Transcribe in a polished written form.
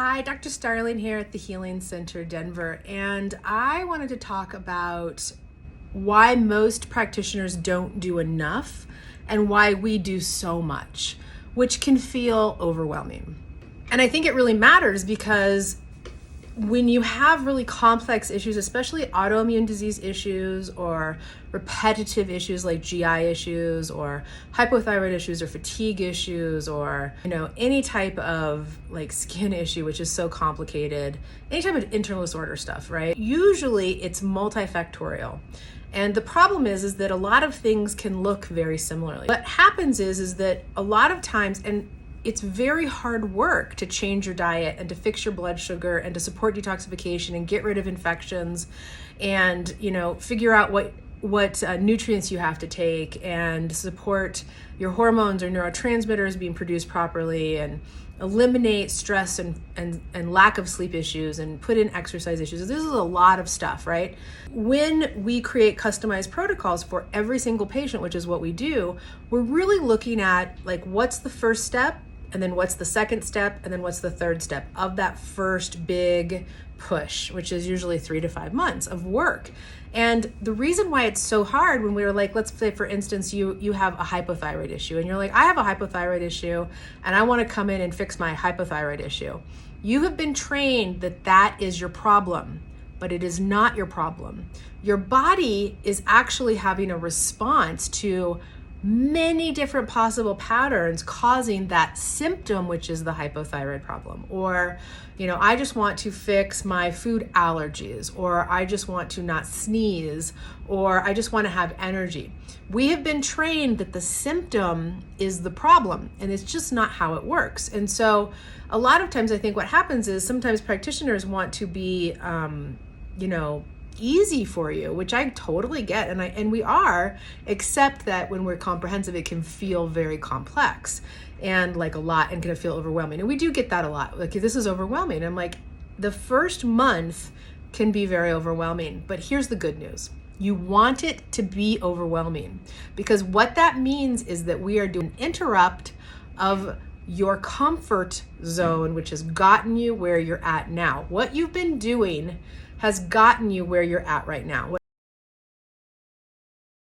Hi, Dr. Starling here at the Healing Center, Denver, and I wanted to talk about why most practitioners don't do enough and why we do so much, which can feel overwhelming. And I think it really matters because when you have really complex issues, especially autoimmune disease issues or repetitive issues like GI issues or hypothyroid issues or fatigue issues or any type of like skin issue, which is so complicated, any type of internal disorder stuff, right? Usually it's multifactorial. And the problem is that a lot of things can look very similarly. What happens is that a lot of times, and it's very hard work to change your diet and to fix your blood sugar and to support detoxification and get rid of infections and figure out what nutrients you have to take and support your hormones or neurotransmitters being produced properly and eliminate stress and lack of sleep issues and put in exercise issues. This is a lot of stuff, right? When we create customized protocols for every single patient, which is what we do, we're really looking at like what's the first step, and then what's the second step, and then what's the third step of that first big push, which is usually 3 to 5 months of work. And the reason why it's so hard when we were like, let's say for instance, you have a hypothyroid issue and you're like, I have a hypothyroid issue and I want to come in and fix my hypothyroid issue. You have been trained that that is your problem, but it is not your problem. Your body is actually having a response to many different possible patterns causing that symptom, which is the hypothyroid problem. Or, I just want to fix my food allergies, or I just want to not sneeze, or I just want to have energy. We have been trained that the symptom is the problem, and it's just not how it works. And so a lot of times I think what happens is sometimes practitioners want to be, easy for you, which I totally get, and we are, except that when we're comprehensive, it can feel very complex and like a lot, and can feel overwhelming. And we do get that a lot. Like, this is overwhelming. I'm like, the first month can be very overwhelming, but here's the good news. You want it to be overwhelming, because what that means is that we are doing an interrupt of your comfort zone, which has gotten you where you're at now. What you've been doing has gotten you where you're at right now.